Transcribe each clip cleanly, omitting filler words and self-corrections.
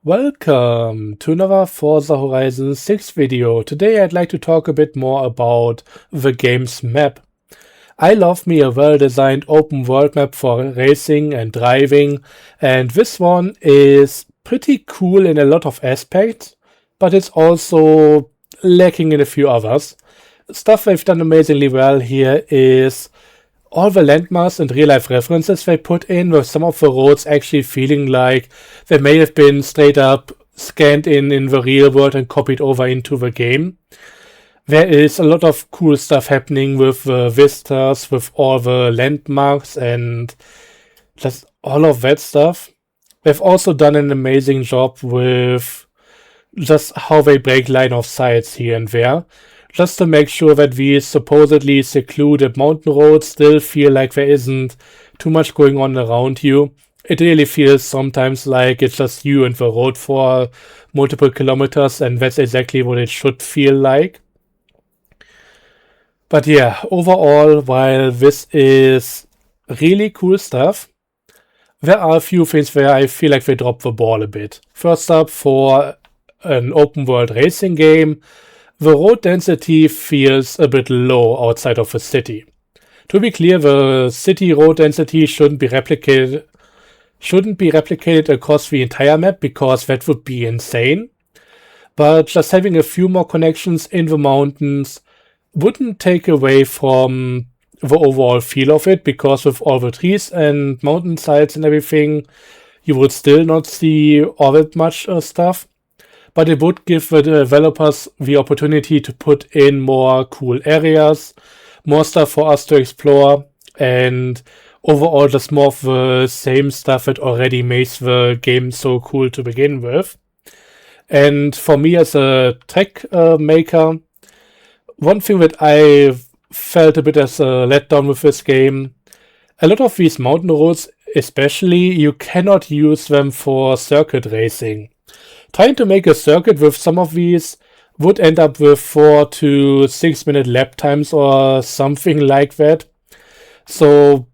Welcome to another Forza Horizon 6 video. Today I'd like to talk a bit more about the game's map. I love me a well-designed open world map for racing and driving, and this one is pretty cool in a lot of aspects, but it's also lacking in a few others. Stuff they've done amazingly well here is all the landmarks and real-life references they put in, with some of the roads actually feeling like they may have been straight up scanned in the real world and copied over into the game. There is a lot of cool stuff happening with the vistas, with all the landmarks and just all of that stuff. They've also done an amazing job with just how they break line of sights here and there, just to make sure that these supposedly secluded mountain roads still feel like there isn't too much going on around you. It really feels sometimes like it's just you and the road for multiple kilometers, and that's exactly what it should feel like. But yeah, overall, while this is really cool stuff, there are a few things where I feel like they dropped the ball a bit. First up, for an open world racing game, the road density feels a bit low outside of the city. To be clear, the city road density shouldn't be replicated across the entire map, because that would be insane. But just having a few more connections in the mountains wouldn't take away from the overall feel of it, because with all the trees and mountainsides and everything, you would still not see all that much stuff. But it would give the developers the opportunity to put in more cool areas, more stuff for us to explore, and overall just more of the same stuff that already makes the game so cool to begin with. And for me as a track maker, one thing that I felt a bit as a letdown with this game, a lot of these mountain roads especially, you cannot use them for circuit racing. Trying to make a circuit with some of these would end up with 4 to 6 minute lap times or something like that. So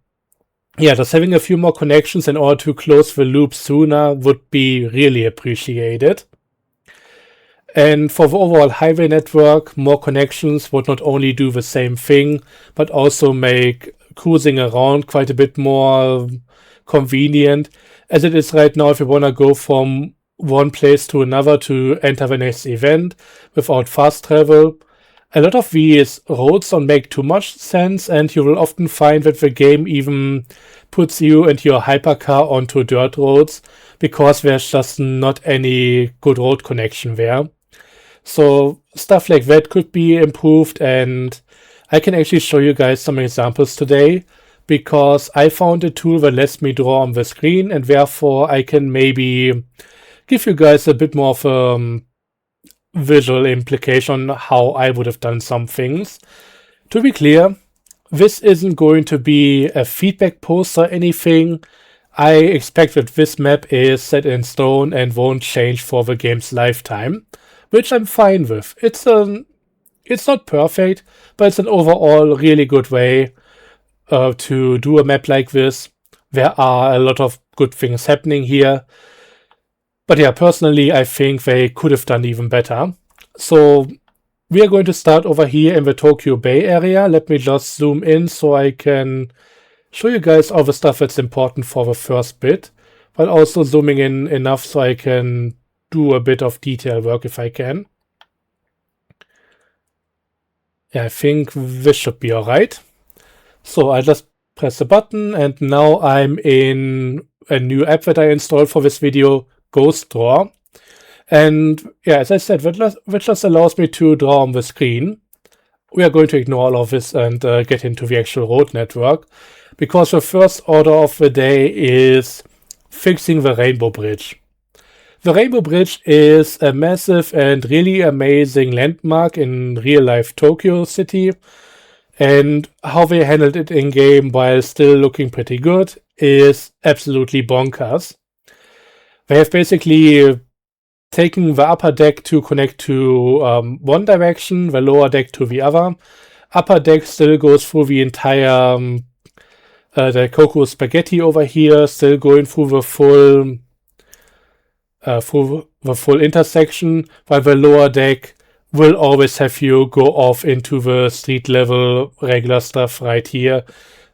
yeah, just having a few more connections in order to close the loop sooner would be really appreciated. And for the overall highway network, more connections would not only do the same thing, but also make cruising around quite a bit more convenient. As it is right now, if you want to go from one place to another to enter the next event without fast travel, a lot of these roads don't make too much sense, and you will often find that the game even puts you and your hypercar onto dirt roads because there's just not any good road connection there. So stuff like that could be improved, and I can actually show you guys some examples today, because I found a tool that lets me draw on the screen, and therefore I can maybe give you guys a bit more of a visual implication on how I would have done some things. To be clear, this isn't going to be a feedback post or anything. I expect that this map is set in stone and won't change for the game's lifetime, which I'm fine with. It's not perfect, but it's an overall really good way to do a map like this. There are a lot of good things happening here. But yeah, personally, I think they could have done even better. So we are going to start over here in the Tokyo Bay area. Let me just zoom in so I can show you guys all the stuff that's important for the first bit, but also zooming in enough so I can do a bit of detail work if I can. Yeah, I think this should be alright. So I just press the button, and now I'm in a new app that I installed for this video, Ghost Draw. And yeah, as I said, that just allows me to draw on the screen. We are going to ignore all of this and get into the actual road network, because the first order of the day is fixing the Rainbow Bridge. The Rainbow Bridge is a massive and really amazing landmark in real-life Tokyo City, and how they handled it in-game while still looking pretty good is absolutely bonkers. They have basically taken the upper deck to connect to one direction, the lower deck to the other. Upper deck still goes through the entire the Coco Spaghetti over here, still going through the full through the full intersection, while the lower deck will always have you go off into the street level regular stuff right here.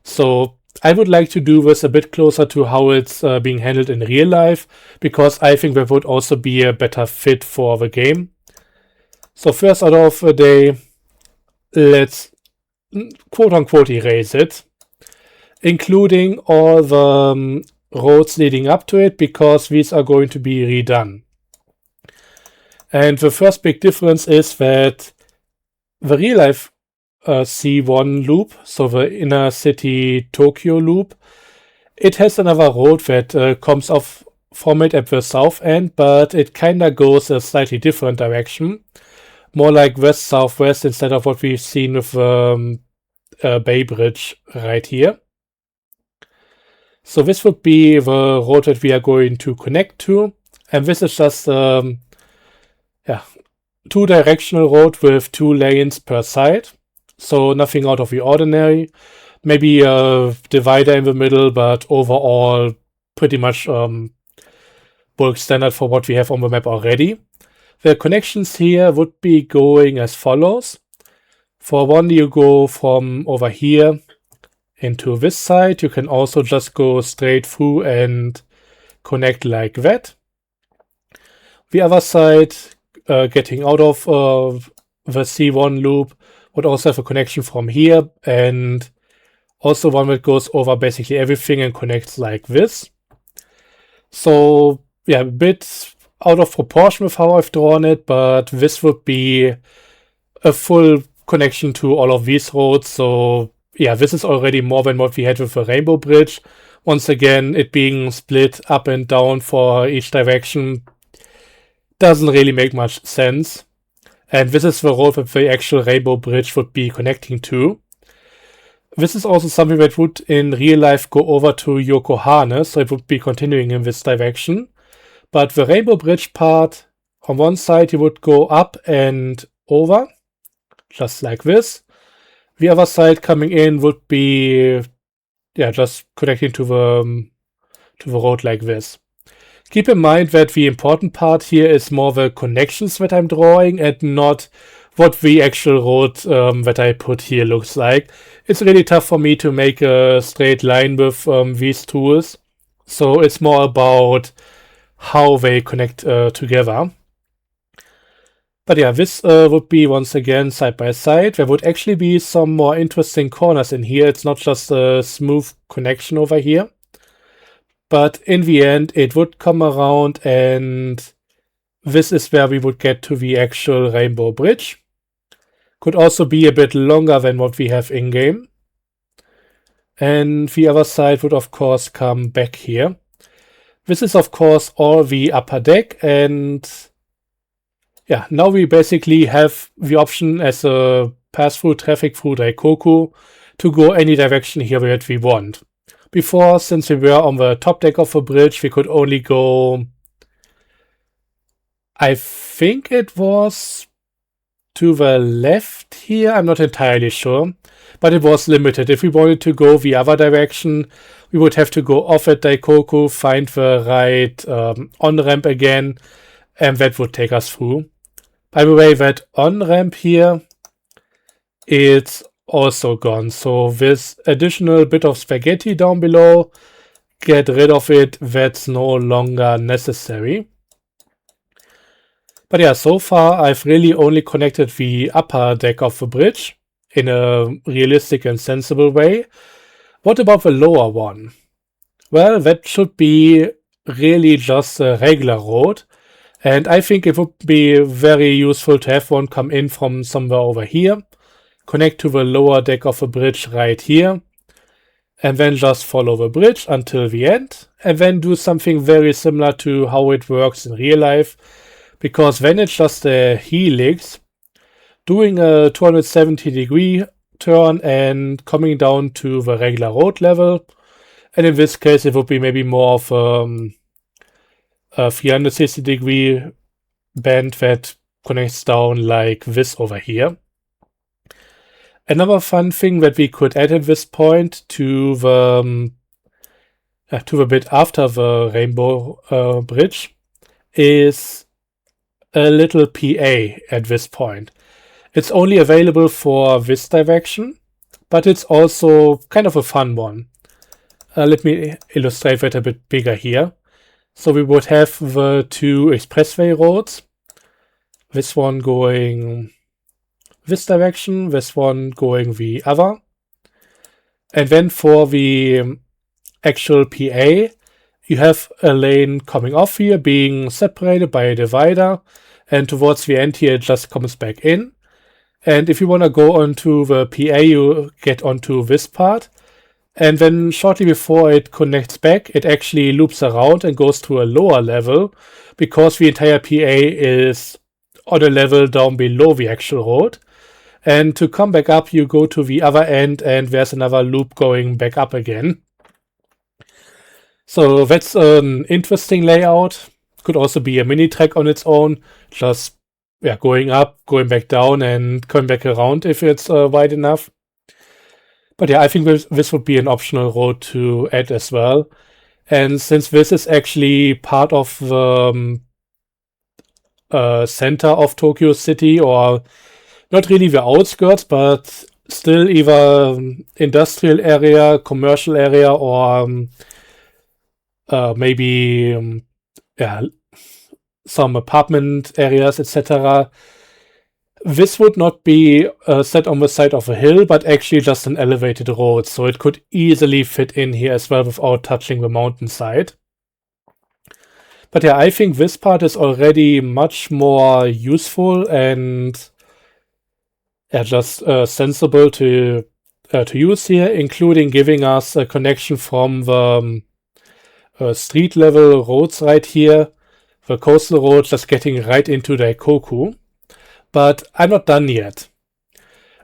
So I would like to do this a bit closer to how it's being handled in real life, because I think that would also be a better fit for the game. So first out of the day, let's quote-unquote erase it, including all the roads leading up to it, because these are going to be redone. And the first big difference is that the real life C1 loop, so the inner city Tokyo loop, it has another road that comes off from it at the south end, but it kinda goes a slightly different direction, more like west-southwest instead of what we've seen with Bay Bridge right here. So this would be the road that we are going to connect to, and this is just two-directional road with 2 lanes per side, so nothing out of the ordinary. Maybe a divider in the middle, but overall pretty much bulk standard for what we have on the map already. The connections here would be going as follows. For one, you go from over here into this side. You can also just go straight through and connect like that. The other side, getting out of the C1 loop, would also have a connection from here, and also one that goes over basically everything and connects like this. So yeah, a bit out of proportion with how I've drawn it, but this would be a full connection to all of these roads. So yeah, this is already more than what we had with the Rainbow Bridge. Once again, it being split up and down for each direction doesn't really make much sense. And this is the road that the actual Rainbow Bridge would be connecting to. This is also something that would in real life go over to Yokohama, so it would be continuing in this direction. But the Rainbow Bridge part, on one side you would go up and over, just like this. The other side coming in would be, just connecting to the road like this. Keep in mind that the important part here is more the connections that I'm drawing and not what the actual road that I put here looks like. It's really tough for me to make a straight line with these tools, so it's more about how they connect together. But yeah, this would be once again side by side. There would actually be some more interesting corners in here. It's not just a smooth connection over here. But in the end, it would come around, and this is where we would get to the actual Rainbow Bridge. Could also be a bit longer than what we have in-game. And the other side would, of course, come back here. This is, of course, all the upper deck, and yeah, now we basically have the option as a pass-through traffic through Daikoku to go any direction here that we want. Before, since we were on the top deck of the bridge, we could only go, I think it was to the left here, I'm not entirely sure, but it was limited. If we wanted to go the other direction, we would have to go off at Daikoku, find the right on-ramp again, and that would take us through. By the way, that on-ramp here, it's also gone. So this additional bit of spaghetti down below, get rid of it. That's no longer necessary. But yeah, so far I've really only connected the upper deck of the bridge in a realistic and sensible way. What about the lower one? Well, that should be really just a regular road. And I think it would be very useful to have one come in from somewhere over here, connect to the lower deck of the bridge right here, and then just follow the bridge until the end, and then do something very similar to how it works in real life, because then it's just a helix, doing a 270-degree turn and coming down to the regular road level, and in this case it would be maybe more of a 360-degree bend that connects down like this over here. Another fun thing that we could add at this point to the bit after the Rainbow Bridge is a little PA at this point. It's only available for this direction, but it's also kind of a fun one. Let me illustrate that a bit bigger here. So we would have the two expressway roads. This one going this direction, this one going the other. And then for the actual PA, you have a lane coming off here being separated by a divider, and towards the end here it just comes back in. And if you want to go onto the PA, you get onto this part. And then shortly before it connects back, it actually loops around and goes to a lower level because the entire PA is on a level down below the actual road. And to come back up, you go to the other end and there's another loop going back up again. So that's an interesting layout. Could also be a mini track on its own, just going up, going back down, and coming back around if it's wide enough. But yeah, I think this would be an optional road to add as well. And since this is actually part of the center of Tokyo City, or not really the outskirts, but still either industrial area, commercial area, or maybe some apartment areas, etc. This would not be set on the side of a hill, but actually just an elevated road, so it could easily fit in here as well without touching the mountainside. But yeah, I think this part is already much more useful and just sensible to use here, including giving us a connection from the street level roads right here, the coastal road just getting right into Daikoku. But I'm not done yet.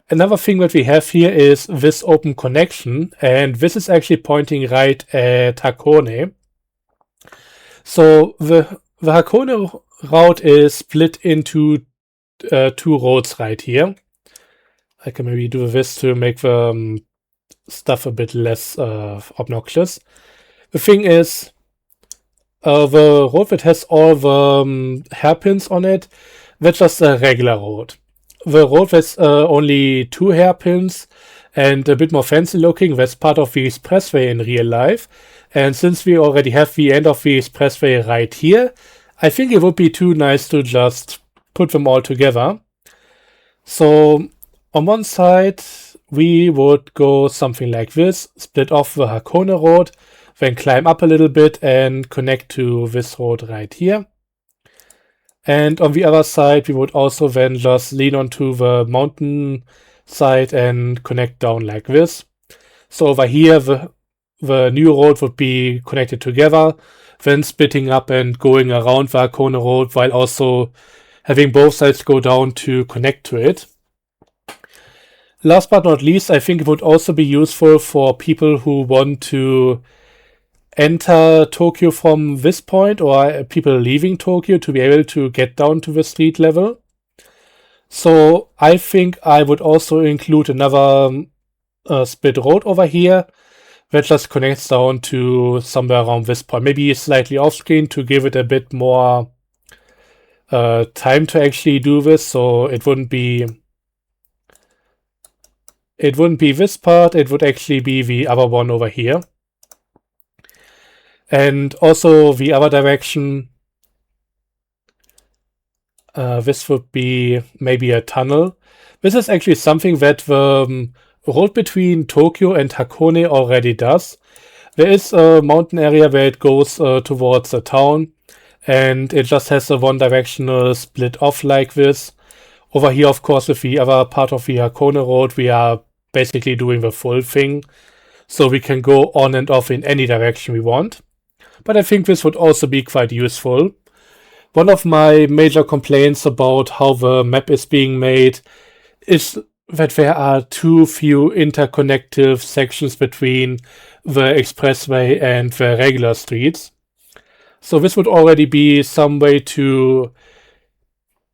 Another thing that we have here is this open connection, and this is actually pointing right at Hakone. So the Hakone route is split into two roads right here. I can maybe do this to make the stuff a bit less obnoxious. The thing is, the road that has all the hairpins on it, that's just a regular road. The road that's only 2 hairpins and a bit more fancy looking, that's part of the expressway in real life. And since we already have the end of the expressway right here, I think it would be too nice to just put them all together. So on one side, we would go something like this, split off the Hakone road, then climb up a little bit and connect to this road right here. And on the other side, we would also then just lean onto the mountain side and connect down like this. So over here, the new road would be connected together, then splitting up and going around the Hakone road while also having both sides go down to connect to it. Last but not least, I think it would also be useful for people who want to enter Tokyo from this point, or people leaving Tokyo, to be able to get down to the street level. So I think I would also include another split road over here that just connects down to somewhere around this point, maybe slightly off screen to give it a bit more time to actually do this. So it wouldn't be this part, it would actually be the other one over here. And also the other direction, this would be maybe a tunnel. This is actually something that the road between Tokyo and Hakone already does. There is a mountain area where it goes towards the town, and it just has a one-directional split off like this. Over here, of course, with the other part of the Hakone road, we are basically doing the full thing, so we can go on and off in any direction we want. But I think this would also be quite useful. One of my major complaints about how the map is being made is that there are too few interconnective sections between the expressway and the regular streets. So this would already be some way to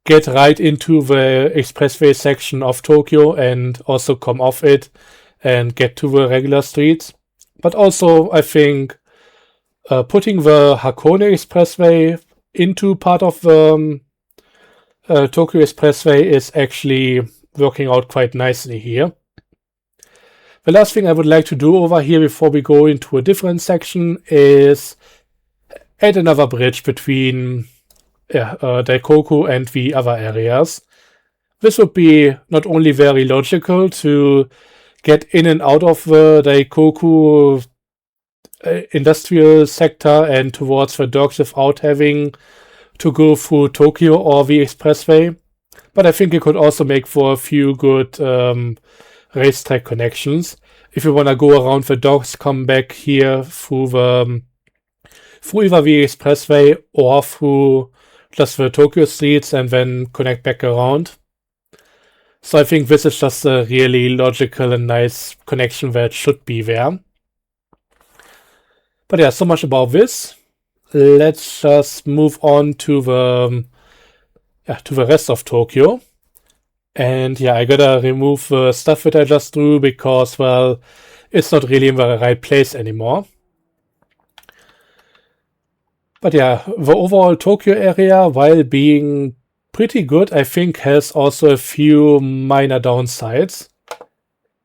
get right into the expressway section of Tokyo and also come off it and get to the regular streets. But also, I think putting the Hakone Expressway into part of the Tokyo Expressway is actually working out quite nicely here. The last thing I would like to do over here before we go into a different section is add another bridge between Daikoku and the other areas. This would be not only very logical to get in and out of the Daikoku industrial sector and towards the docks without having to go through Tokyo or the expressway, but I think it could also make for a few good racetrack connections. If you want to go around the docks, come back here through either the expressway or through just the Tokyo streets and then connect back around. So I think this is just a really logical and nice connection that should be there. But yeah, so much about this. Let's just move on to the rest of Tokyo. And yeah, I gotta remove the stuff that I just drew because, well, it's not really in the right place anymore. But yeah, the overall Tokyo area, while being pretty good, I think has also a few minor downsides.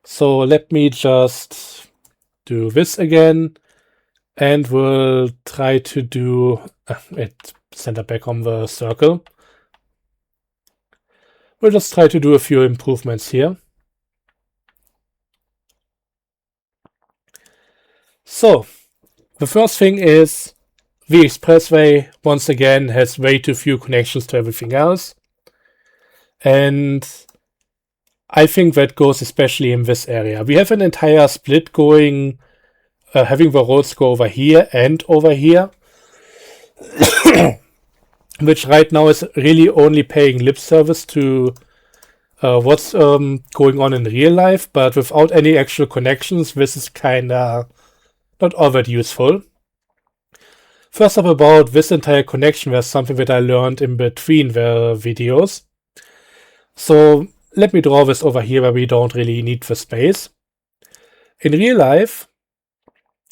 So let me just do this again. And we'll try to do it center back on the circle. We'll just try to do a few improvements here. So, the first thing is the expressway, once again, has way too few connections to everything else. And I think that goes especially in this area. We have an entire split going, having the roads go over here and over here. Which right now is really only paying lip service to what's going on in real life, but without any actual connections, this is kinda not all that useful. First up about this entire connection, there's something that I learned in between the videos. So let me draw this over here where we don't really need the space. In real life,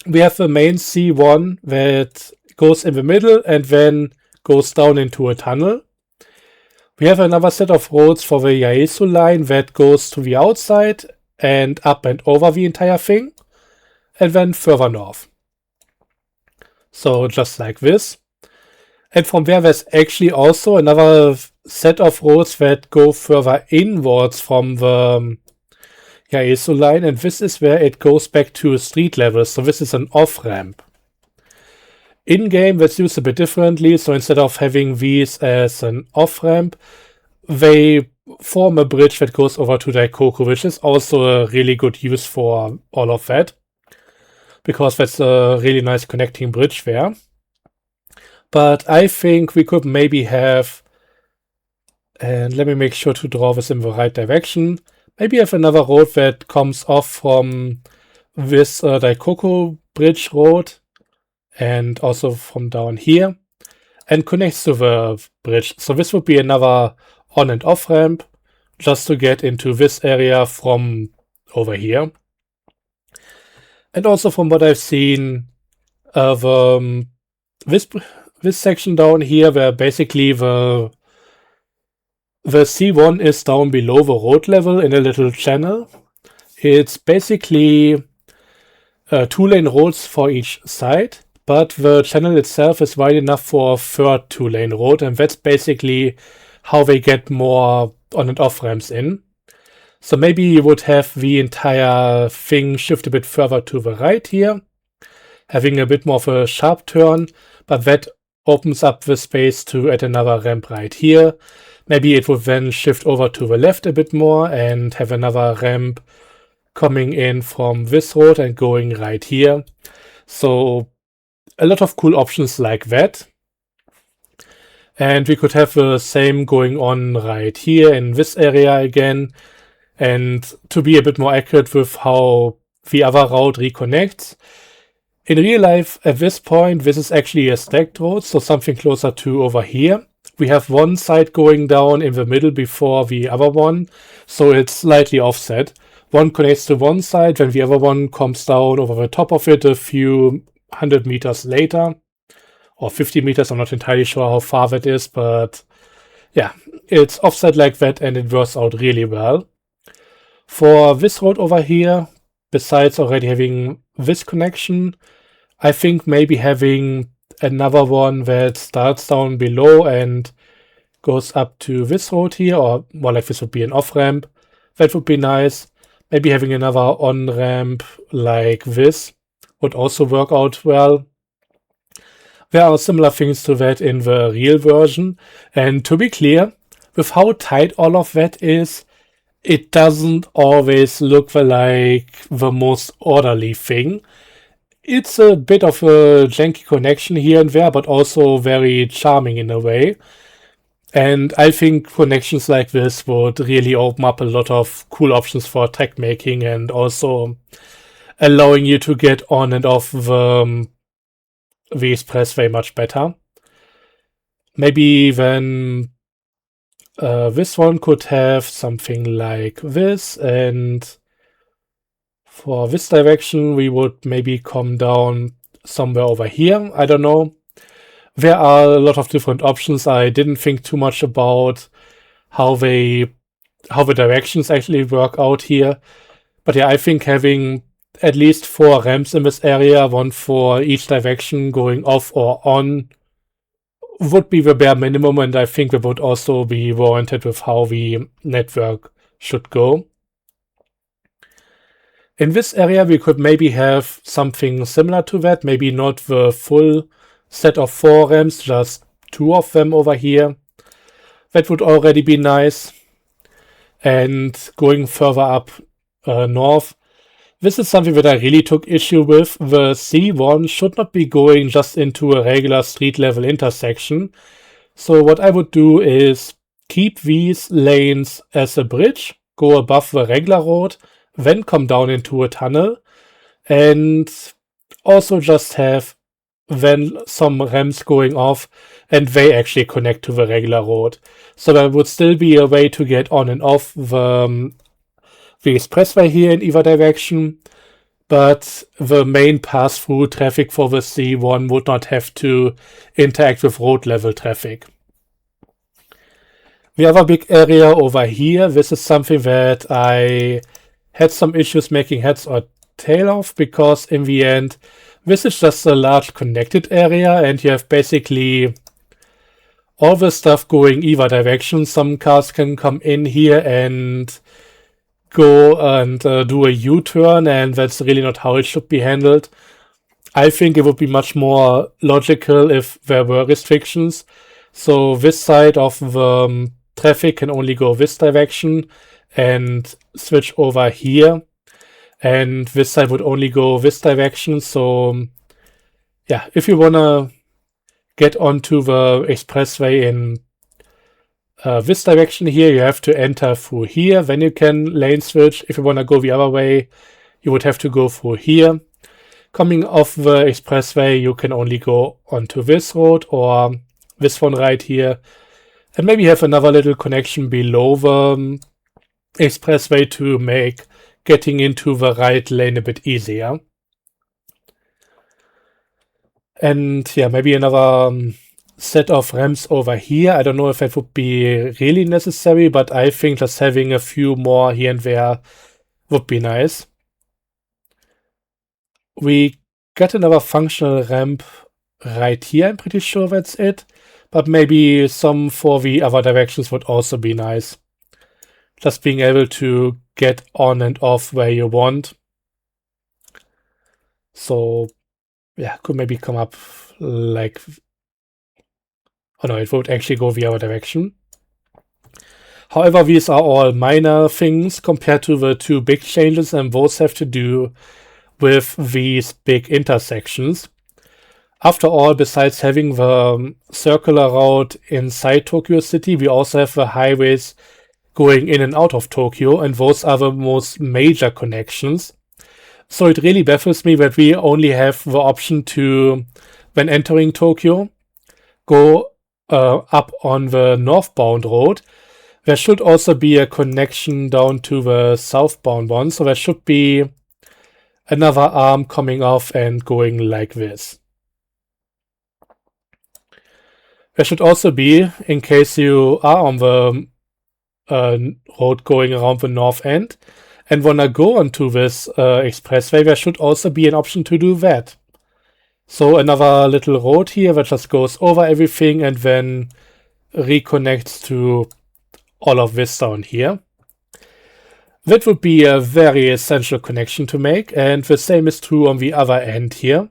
we have the main C1 that goes in the middle and then goes down into a tunnel. We have another set of roads for the Yaesu line that goes to the outside and up and over the entire thing, and then further north. So just like this. And from there's actually also another set of roads that go further inwards from the Yaesu line, and this is where it goes back to street level, so this is an off-ramp. In-game, that's used a bit differently, so instead of having these as an off-ramp, they form a bridge that goes over to Daikoku, which is also a really good use for all of that, because that's a really nice connecting bridge there. But I think we could maybe have, and let me make sure to draw this in the right direction, maybe have another road that comes off from this Daikoku bridge road, and also from down here, and connects to the bridge. So this would be another on and off ramp, just to get into this area from over here. And also from what I've seen, this section down here, where basically the C1 is down below the road level in a little channel. It's basically 2-lane roads for each side, but the channel itself is wide enough for a third 2-lane road, and that's basically how they get more on and off ramps in. So maybe you would have the entire thing shift a bit further to the right here, having a bit more of a sharp turn, but that opens up the space to add another ramp right here. Maybe it would then shift over to the left a bit more and have another ramp coming in from this road and going right here. So a lot of cool options like that. And we could have the same going on right here in this area again. And to be a bit more accurate with how the other route reconnects, in real life at this point this is actually a stacked road, so something closer to over here. We have one side going down in the middle before the other one, so it's slightly offset. One connects to one side, then the other one comes down over the top of it a few 100 meters later, or 50 meters. I'm not entirely sure how far that is, but yeah, it's offset like that and it works out really well. For this road over here, besides already having this connection, I think maybe having another one that starts down below and goes up to this road here, or more like this would be an off-ramp. That would be nice. Maybe having another on-ramp like this would also work out well. There are similar things to that in the real version. And to be clear, with how tight all of that is, it doesn't always look like the most orderly thing. It's a bit of a janky connection here and there, but also very charming in a way. And I think connections like this would really open up a lot of cool options for track making and also allowing you to get on and off the expressway much better. Maybe then this one could have something like this, and for this direction we would maybe come down somewhere over here. I don't know. There are a lot of different options. I didn't think too much about how the directions actually work out here. But yeah, I think having at least 4 ramps in this area, one for each direction going off or on, would be the bare minimum, and I think it would also be warranted with how the network should go. In this area, we could maybe have something similar to that, maybe not the full set of 4 ramps, just 2 of them over here. That would already be nice. And going further up north, this is something that I really took issue with. The C1 should not be going just into a regular street level intersection. So what I would do is keep these lanes as a bridge, go above the regular road, then come down into a tunnel, and also just have then some ramps going off and they actually connect to the regular road. So there would still be a way to get on and off the expressway here in either direction, but the main pass-through traffic for the C1 would not have to interact with road level traffic. The other big area over here, this is something that I had some issues making heads or tail of, because in the end, this is just a large connected area and you have basically all the stuff going either direction. Some cars can come in here and go and do a U-turn, and that's really not how it should be handled. I think it would be much more logical if there were restrictions. So this side of the traffic can only go this direction and switch over here. And this side would only go this direction. So yeah, if you want to get onto the expressway in this direction here, you have to enter through here. Then you can lane switch. If you want to go the other way, you would have to go through here. Coming off the expressway, you can only go onto this road or this one right here. And maybe have another little connection below the expressway to make getting into the right lane a bit easier. And yeah, maybe another set of ramps over here. I don't know if that would be really necessary, but I think just having a few more here and there would be nice. We got another functional ramp right here. I'm pretty sure that's it. But maybe some for the other directions would also be nice. Just being able to get on and off where you want. So yeah, could maybe come up like... Oh no, it would actually go the other direction. However, these are all minor things compared to the 2 big changes, and both have to do with these big intersections. After all, besides having the circular route inside Tokyo City, we also have the highways going in and out of Tokyo, and those are the most major connections. So it really baffles me that we only have the option to, when entering Tokyo, go up on the northbound road. There should also be a connection down to the southbound one, so there should be another arm coming off and going like this. there should also be, in case you are on the road going around the north end and wanna go onto this expressway, there should also be an option to do that. So another little road here that just goes over everything and then reconnects to all of this down here. That would be a very essential connection to make, and the same is true on the other end here.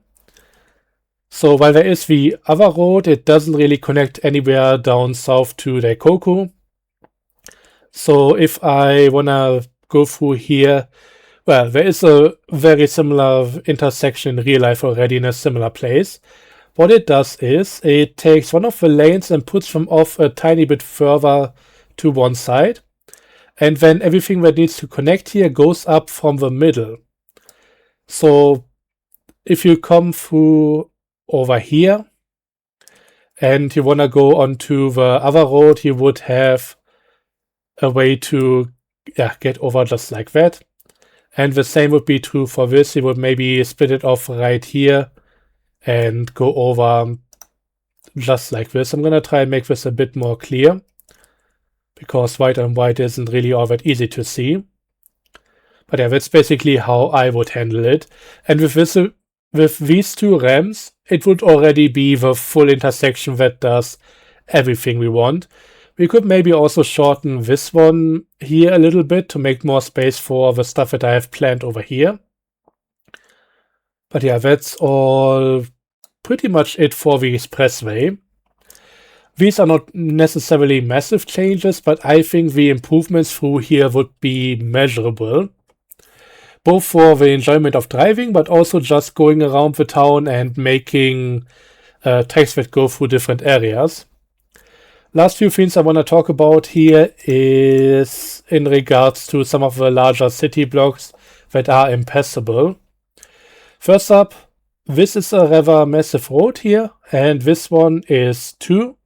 So while there is the other road, it doesn't really connect anywhere down south to Daikoku. So if I wanna go through here, well, there is a very similar intersection in real life already in a similar place. What it does is it takes one of the lanes and puts them off a tiny bit further to one side. And then everything that needs to connect here goes up from the middle. So if you come through over here and you want to go onto the other road, you would have a way to get over just like that. And the same would be true for this. You would maybe split it off right here and go over just like this. I'm going to try and make this a bit more clear, because white on white isn't really all that easy to see. But yeah, that's basically how I would handle it. And with these two ramps, it would already be the full intersection that does everything we want. We could maybe also shorten this one here a little bit to make more space for the stuff that I have planned over here. But yeah, that's all pretty much it for the expressway. These are not necessarily massive changes, but I think the improvements through here would be measurable. Both for the enjoyment of driving, but also just going around the town and making tracks that go through different areas. Last few things I want to talk about here is in regards to some of the larger city blocks that are impassable. First up, this is a rather massive road here, and this one is too.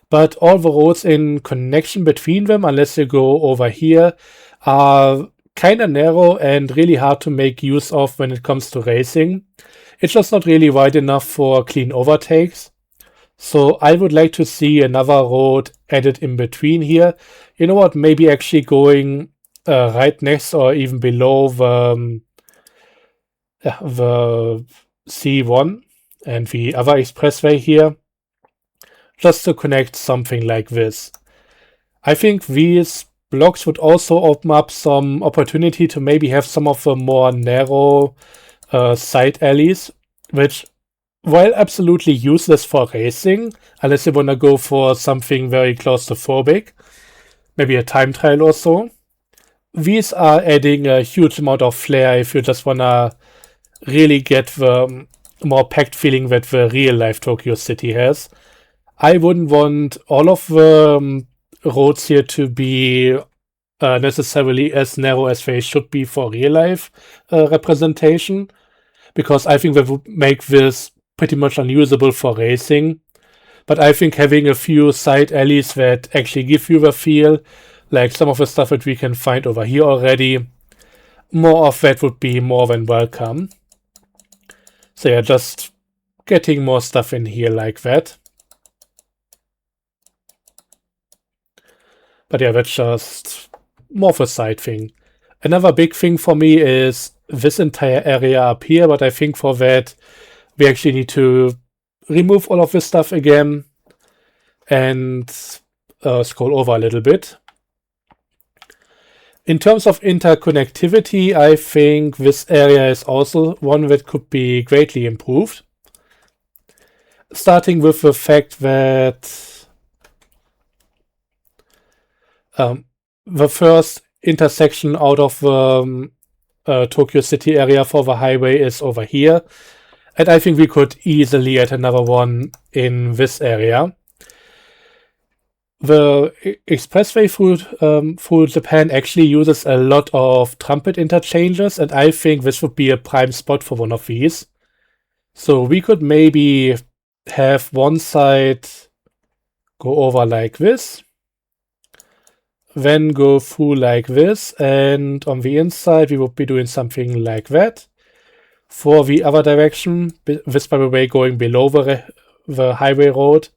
But all the roads in connection between them, unless you go over here, are kind of narrow and really hard to make use of when it comes to racing. It's just not really wide enough for clean overtakes. So I would like to see another road added in between here. You know what, maybe actually going right next or even below the C1 and the other expressway here, just to connect something like this. I think these blocks would also open up some opportunity to maybe have some of the more narrow side alleys, which, while absolutely useless for racing, unless you want to go for something very claustrophobic, maybe a time trial or so, these are adding a huge amount of flair if you just want to really get the more packed feeling that the real life Tokyo City has. I wouldn't want all of the roads here to be necessarily as narrow as they should be for real life representation, because I think that would make this pretty much unusable for racing. But I think having a few side alleys that actually give you the feel, like some of the stuff that we can find over here already, more of that would be more than welcome. So yeah, just getting more stuff in here like that. But yeah, that's just more of a side thing. Another big thing for me is this entire area up here, but I think for that we actually need to remove all of this stuff again and scroll over a little bit. In terms of interconnectivity, I think this area is also one that could be greatly improved. Starting with the fact that the first intersection out of the Tokyo City area for the highway is over here. And I think we could easily add another one in this area. The expressway through Japan actually uses a lot of trumpet interchanges, and I think this would be a prime spot for one of these. So we could maybe have one side go over like this, then go through like this, and on the inside we would be doing something like that. For the other direction, this by the way going below the highway road,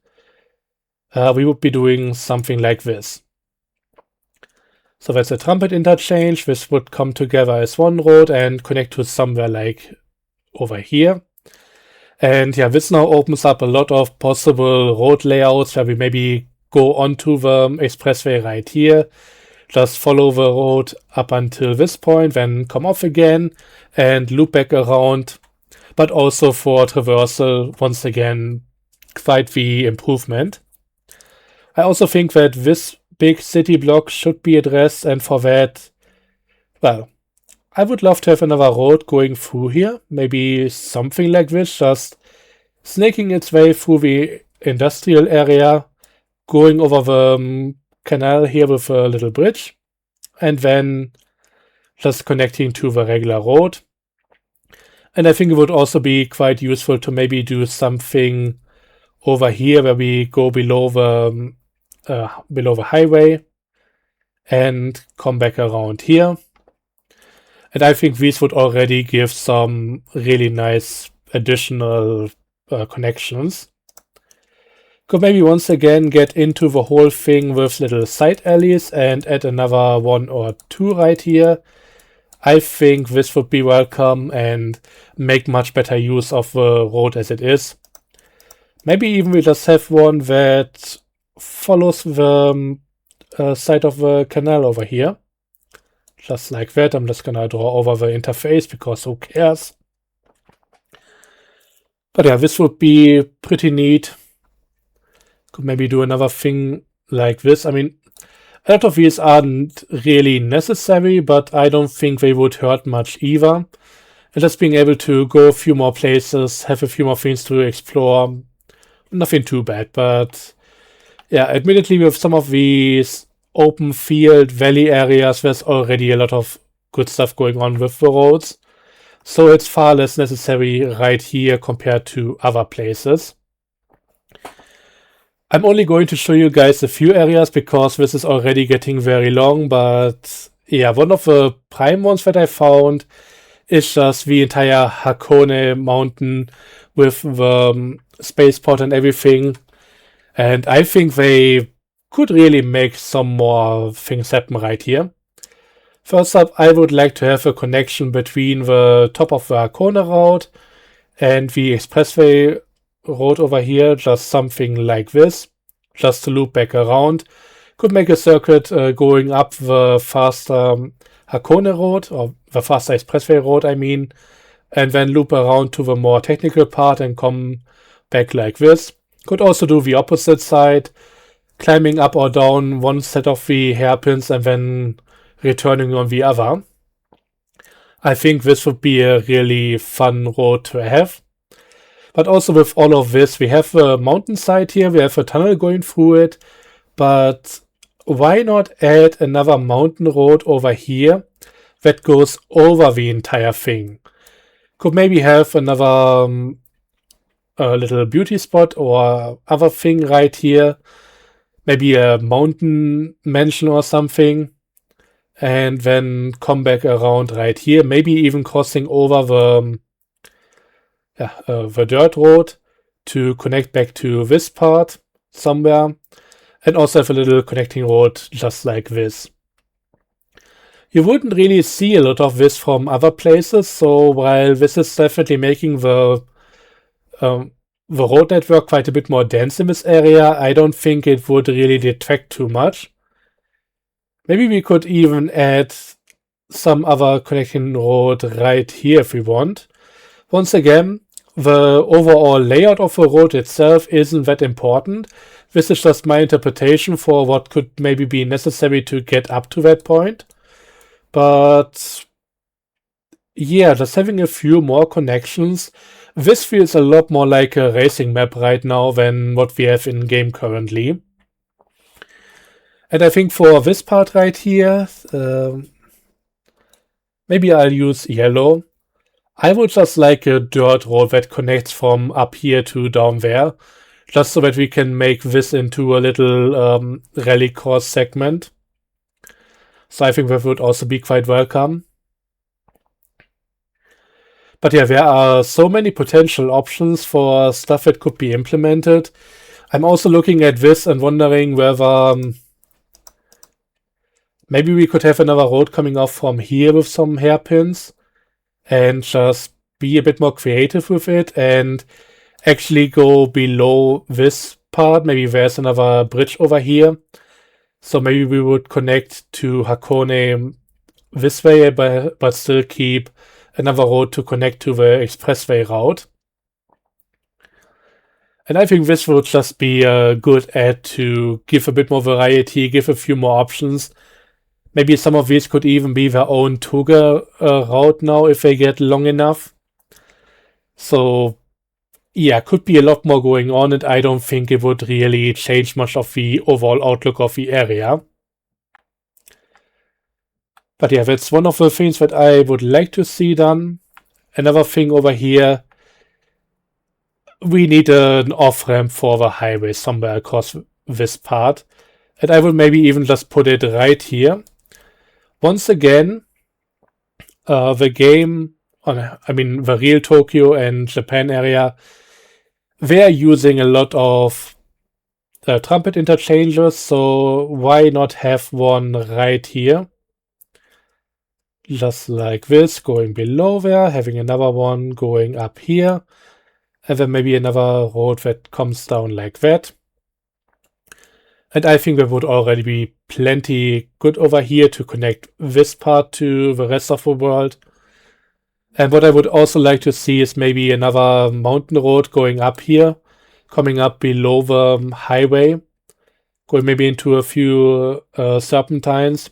we would be doing something like this. So that's a trumpet interchange. This would come together as one road and connect to somewhere like over here. And yeah, this now opens up a lot of possible road layouts where we maybe go onto the expressway right here, just follow the road up until this point, then come off again and loop back around. But also for traversal, once again, quite the improvement. I also think that this big city block should be addressed, and for that, well, I would love to have another road going through here. Maybe something like this, just snaking its way through the industrial area, going over the canal here with a little bridge, and then just connecting to the regular road. And I think it would also be quite useful to maybe do something over here where we go below the highway and come back around here. And I think these would already give some really nice additional connections. Could maybe once again get into the whole thing with little side alleys and add another one or two right here. I think this would be welcome and make much better use of the road as it is. Maybe even we just have one that follows the side of the canal over here. Just like that. I'm just gonna draw over the interface because who cares? But yeah, this would be pretty neat. Could maybe do another thing like this. I mean, a lot of these aren't really necessary, but I don't think they would hurt much either. And just being able to go a few more places, have a few more things to explore, nothing too bad. But yeah, admittedly, with some of these open field valley areas, there's already a lot of good stuff going on with the roads. So it's far less necessary right here compared to other places. I'm only going to show you guys a few areas because this is already getting very long, but yeah, one of the prime ones that I found is just the entire Hakone mountain with the spaceport and everything. And I think they could really make some more things happen right here. First up, I would like to have a connection between the top of the Hakone route and the expressway road over here, just something like this, just to loop back around. Could make a circuit going up the faster Hakone road, or the faster expressway road, I mean, and then loop around to the more technical part and come back like this. Could also do the opposite side, climbing up or down one set of the hairpins and then returning on the other. I think this would be a really fun road to have. But also with all of this, we have a mountainside here, we have a tunnel going through it, but why not add another mountain road over here that goes over the entire thing? Could maybe have another little beauty spot or other thing right here, maybe a mountain mansion or something, and then come back around right here, maybe even crossing over the dirt road to connect back to this part somewhere, and also have a little connecting road just like this. You wouldn't really see a lot of this from other places, so while this is definitely making the road network quite a bit more dense in this area, I don't think it would really detract too much. Maybe we could even add some other connecting road right here if we want. Once again, the overall layout of the road itself isn't that important. This is just my interpretation for what could maybe be necessary to get up to that point. But yeah, just having a few more connections. This feels a lot more like a racing map right now than what we have in game currently. And I think for this part right here, maybe I'll use yellow. I would just like a dirt road that connects from up here to down there, just so that we can make this into a little rally course segment. So I think that would also be quite welcome. But yeah, there are so many potential options for stuff that could be implemented. I'm also looking at this and wondering whether maybe we could have another road coming off from here with some hairpins and just be a bit more creative with it and actually go below this part. Maybe there's another bridge over here. So maybe we would connect to Hakone this way, but still keep another road to connect to the expressway route. And I think this would just be a good add to give a bit more variety, give a few more options. Maybe some of these could even be their own Tuga route now if they get long enough. So yeah, could be a lot more going on, and I don't think it would really change much of the overall outlook of the area. But yeah, that's one of the things that I would like to see done. Another thing over here, we need an off-ramp for the highway somewhere across this part. And I would maybe even just put it right here. Once again, the game, the real Tokyo and Japan area, they're using a lot of trumpet interchanges, so why not have one right here? Just like this, going below there, having another one going up here, and then maybe another road that comes down like that. And I think there would already be plenty good over here to connect this part to the rest of the world. And what I would also like to see is maybe another mountain road going up here, coming up below the highway, going maybe into a few serpentines,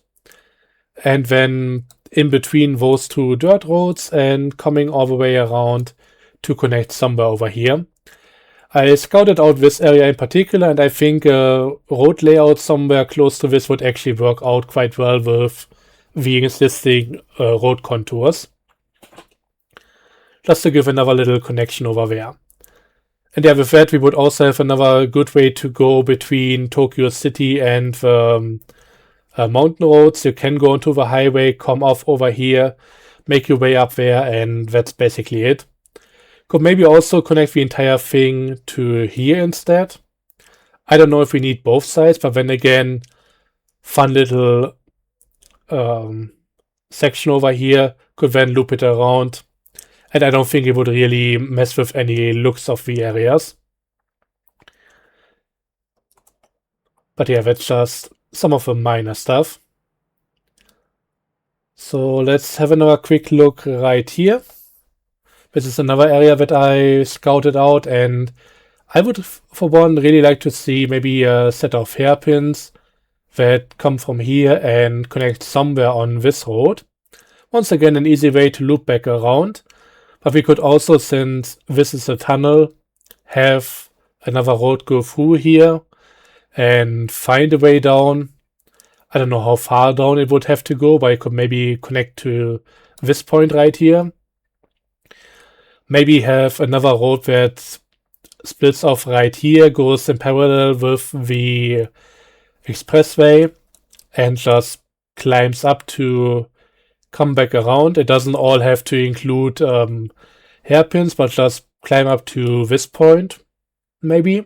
and then in between those two dirt roads and coming all the way around to connect somewhere over here. I scouted out this area in particular, and I think a road layout somewhere close to this would actually work out quite well with the existing road contours. Just to give another little connection over there. And yeah, with that, we would also have another good way to go between Tokyo City and the mountain roads. You can go onto the highway, come off over here, make your way up there, and that's basically it. Could maybe also connect the entire thing to here instead. I don't know if we need both sides, but then again, fun little section over here, could then loop it around. And I don't think it would really mess with any looks of the areas. But yeah, that's just some of the minor stuff. So let's have another quick look right here. This is another area that I scouted out, and I would, for one, really like to see maybe a set of hairpins that come from here and connect somewhere on this road. Once again, an easy way to loop back around. But we could also, since this is a tunnel, have another road go through here and find a way down. I don't know how far down it would have to go, but I could maybe connect to this point right here. Maybe have another road that splits off right here, goes in parallel with the expressway, and just climbs up to come back around. It doesn't all have to include hairpins, but just climb up to this point, maybe.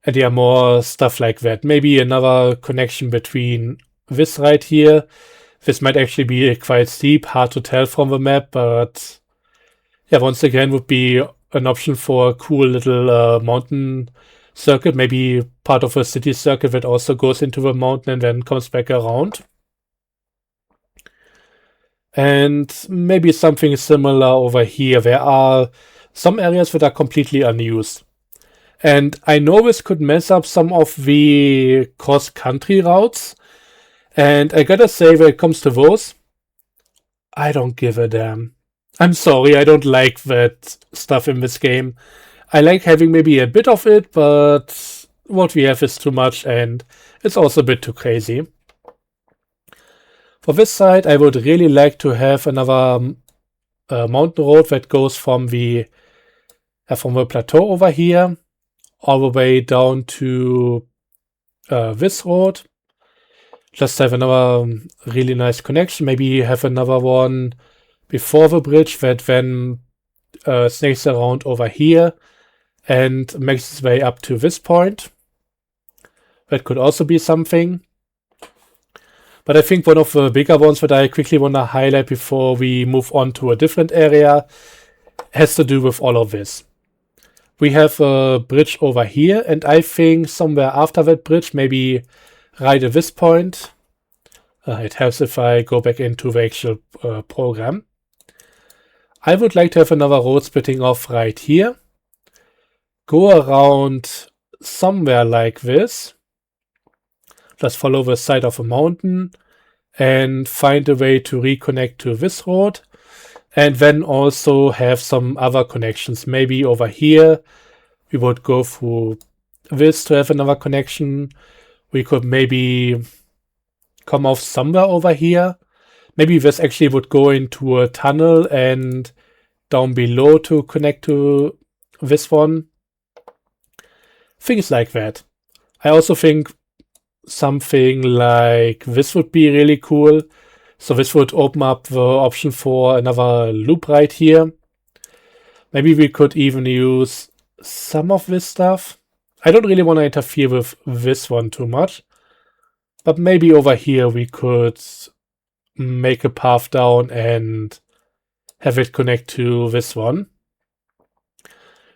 And yeah, more stuff like that. Maybe another connection between this right here. This might actually be quite steep, hard to tell from the map, but yeah, once again would be an option for a cool little mountain circuit. Maybe part of a city circuit that also goes into the mountain and then comes back around. And maybe something similar over here. There are some areas that are completely unused. And I know this could mess up some of the cross-country routes. And I gotta say, when it comes to those, I don't give a damn. I'm sorry, I don't like that stuff in this game. I like having maybe a bit of it, but what we have is too much, and it's also a bit too crazy. For this side, I would really like to have another mountain road that goes from the plateau over here all the way down to this road. Just have another really nice connection. Maybe have another one before the bridge that then snakes around over here and makes its way up to this point. That could also be something. But I think one of the bigger ones that I quickly want to highlight before we move on to a different area has to do with all of this. We have a bridge over here, and I think somewhere after that bridge, maybe right at this point, it helps if I go back into the actual program. I would like to have another road splitting off right here, go around somewhere like this, just follow the side of a mountain and find a way to reconnect to this road, and then also have some other connections. Maybe over here we would go through this to have another connection. We could maybe come off somewhere over here. Maybe this actually would go into a tunnel and down below to connect to this one. Things like that. I also think something like this would be really cool. So this would open up the option for another loop right here. Maybe we could even use some of this stuff. I don't really want to interfere with this one too much. But maybe over here we could make a path down and have it connect to this one.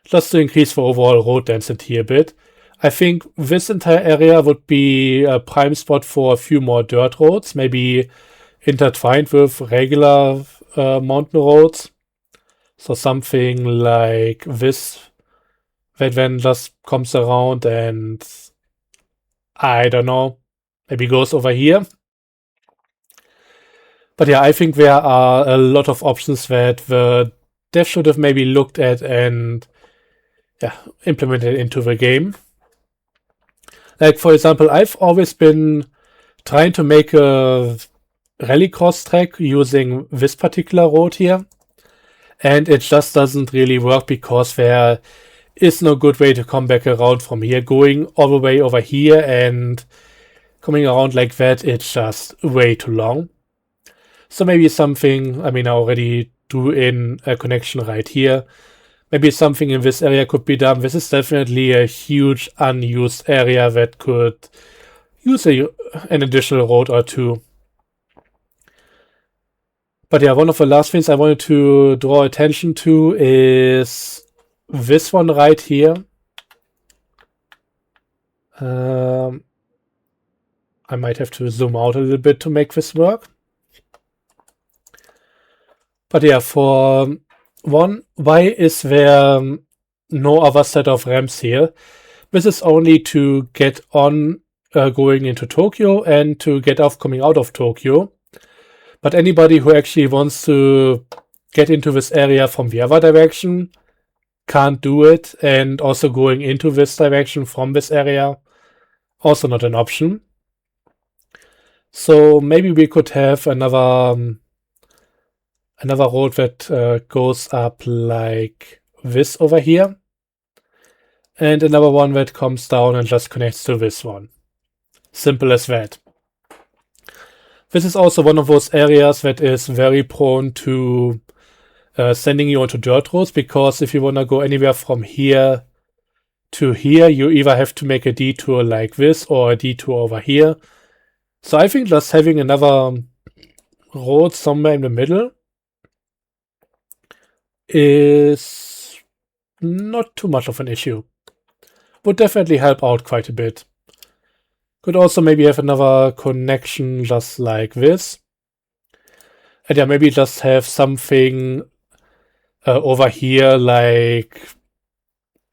Just to increase the overall road density a bit. I think this entire area would be a prime spot for a few more dirt roads, maybe intertwined with regular mountain roads. So something like this that then just comes around and I don't know, maybe goes over here. But yeah, I think there are a lot of options that the dev should have maybe looked at and implemented into the game. Like, for example, I've always been trying to make a rallycross track using this particular road here. And it just doesn't really work because there is no good way to come back around from here. Going all the way over here and coming around like that, it's just way too long. So maybe something, I mean, I already drew in a connection right here. Maybe something in this area could be done. This is definitely a huge unused area that could use an additional road or two. But yeah, one of the last things I wanted to draw attention to is this one right here. I might have to zoom out a little bit to make this work. But yeah, for one, why is there no other set of ramps here? This is only to get on going into Tokyo and to get off coming out of Tokyo. But anybody who actually wants to get into this area from the other direction can't do it. And also going into this direction from this area, also not an option. So maybe we could have another road that goes up like this over here. And another one that comes down and just connects to this one. Simple as that. This is also one of those areas that is very prone to sending you onto dirt roads, because if you want to go anywhere from here to here, you either have to make a detour like this or a detour over here. So I think just having another road somewhere in the middle is not too much of an issue. Would definitely help out quite a bit. Could also maybe have another connection just like this. And yeah, maybe just have something over here like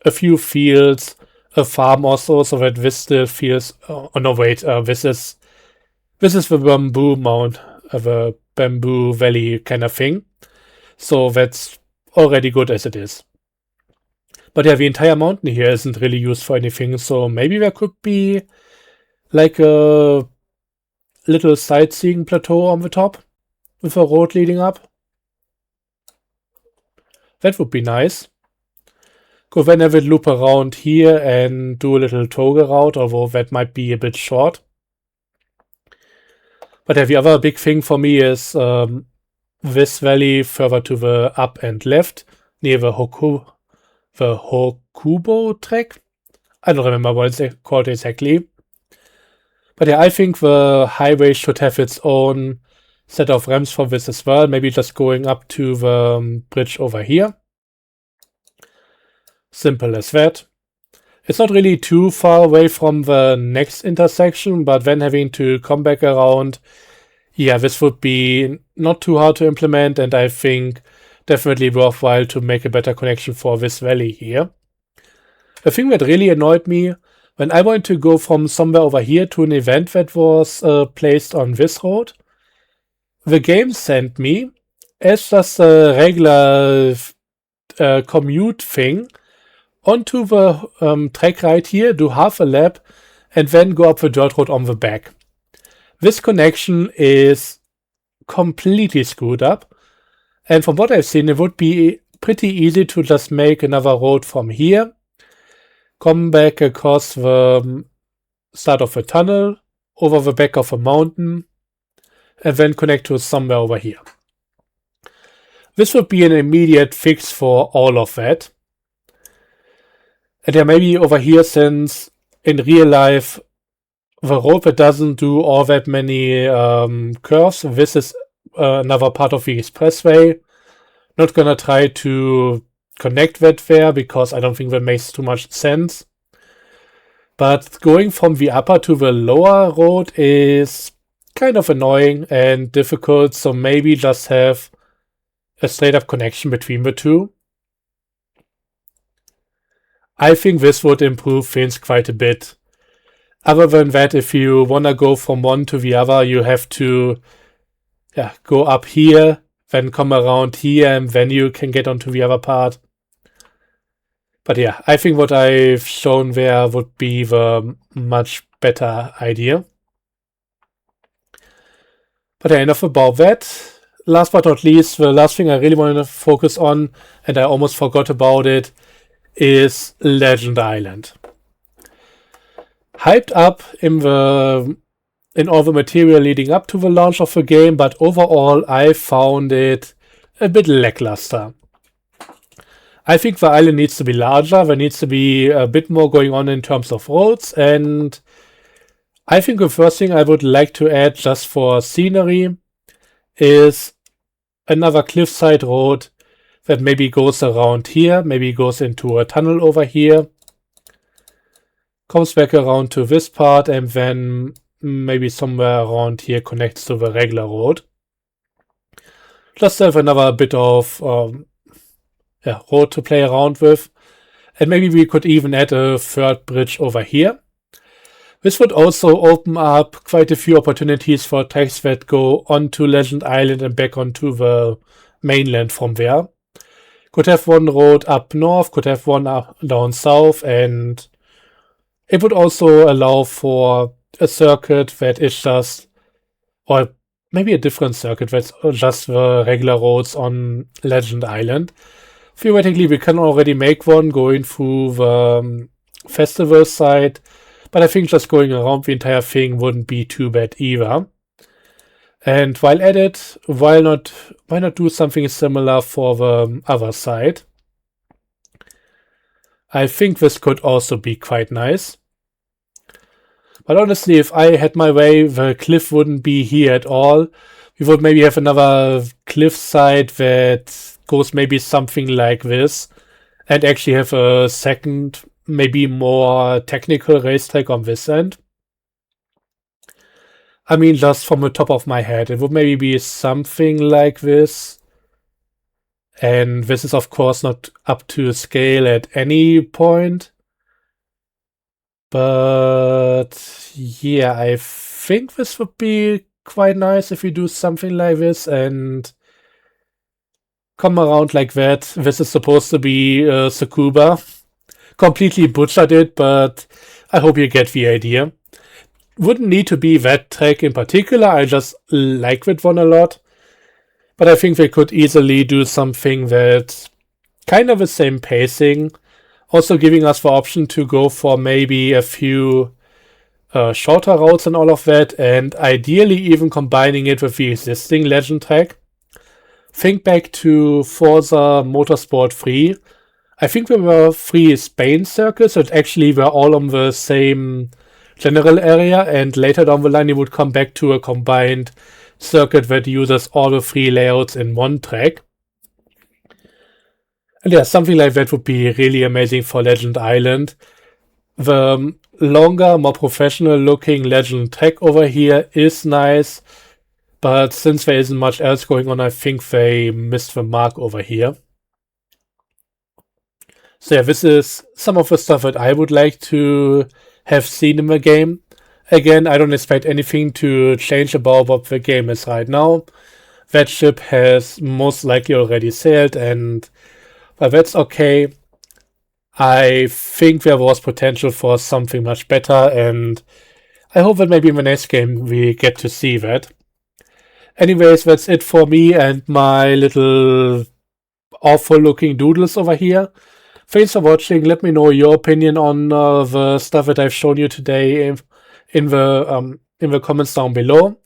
a few fields, a farm also, so that this still feels... oh no, wait, this is the bamboo mount, the bamboo valley kind of thing. So that's already good as it is. But yeah, the entire mountain here isn't really used for anything, so maybe there could be like a little sightseeing plateau on the top with a road leading up. That would be nice. Could then have it loop around here and do a little toga route, although that might be a bit short. But yeah, the other big thing for me is this valley further to the up and left, near the Hoku the Hokubo track. I don't remember what it's called exactly. But yeah, I think the highway should have its own set of ramps for this as well. Maybe just going up to the bridge over here. Simple as that. It's not really too far away from the next intersection, but then having to come back around, yeah, this would be not too hard to implement, and I think definitely worthwhile to make a better connection for this valley here. The thing that really annoyed me, when I wanted to go from somewhere over here to an event that was placed on this road, the game sent me as just a regular commute thing onto the track right here, do half a lap, and then go up the dirt road on the back. This connection is completely screwed up, and from what I've seen, it would be pretty easy to just make another road from here, come back across the start of the tunnel, over the back of a mountain, and then connect to somewhere over here. This would be an immediate fix for all of that. And yeah, maybe over here, since in real life the road that doesn't do all that many curves, this is another part of the expressway. Not gonna try to connect that there because I don't think that makes too much sense. But going from the upper to the lower road is kind of annoying and difficult, so maybe just have a straight up connection between the two. I think this would improve things quite a bit. Other than that, if you want to go from one to the other, you have to go up here, then come around here, and then you can get onto the other part. But yeah, I think what I've shown there would be the much better idea. But yeah, enough about that. Last but not least, the last thing I really want to focus on, and I almost forgot about it, is Legend Island. Hyped up in all the material leading up to the launch of the game, but overall I found it a bit lackluster. I think the island needs to be larger, there needs to be a bit more going on in terms of roads, and I think the first thing I would like to add just for scenery is another cliffside road that maybe goes around here, maybe goes into a tunnel over here, comes back around to this part, and then maybe somewhere around here connects to the regular road. Just have another bit of road to play around with. And maybe we could even add a third bridge over here. This would also open up quite a few opportunities for tracks that go onto Legend Island and back onto the mainland from there. Could have one road up north, could have one up down south, and it would also allow for a circuit that is just, or maybe a different circuit that's just the regular roads on Legend Island. Theoretically, we can already make one going through the festival side, but I think just going around the entire thing wouldn't be too bad either. And while at it, why not do something similar for the other side? I think this could also be quite nice. But honestly, if I had my way, the cliff wouldn't be here at all. We would maybe have another cliff side that goes maybe something like this, and actually have a second, maybe more technical racetrack on this end. I mean, just from the top of my head, it would maybe be something like this. And this is, of course, not up to scale at any point. But yeah, I think this would be quite nice if we do something like this and come around like that. This is supposed to be Tsukuba. Completely butchered it, but I hope you get the idea. Wouldn't need to be that track in particular, I just like that one a lot. But I think they could easily do something that's kind of the same pacing. Also giving us the option to go for maybe a few shorter routes and all of that, and ideally even combining it with the existing Legend track. Think back to Forza Motorsport 3. I think there were 3 Spain circuits that actually were all on the same general area, and later down the line you would come back to a combined circuit that uses all the 3 layouts in one track. And yeah, something like that would be really amazing for Legend Island. The longer, more professional looking Legend track over here is nice, but since there isn't much else going on, I think they missed the mark over here. So yeah, this is some of the stuff that I would like to have seen in the game. Again, I don't expect anything to change about what the game is right now. That ship has most likely already sailed, and well, that's okay. I think there was potential for something much better, and I hope that maybe in the next game we get to see that. Anyways, that's it for me and my little awful looking doodles over here. Thanks for watching. Let me know your opinion on the stuff that I've shown you today in the comments down below.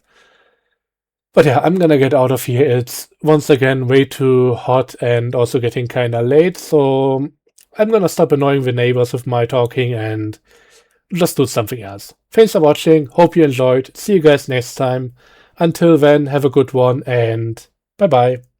But yeah, I'm gonna get out of here. It's once again way too hot and also getting kinda late, so I'm gonna stop annoying the neighbors with my talking and just do something else. Thanks for watching. Hope you enjoyed. See you guys next time. Until then, have a good one and bye bye.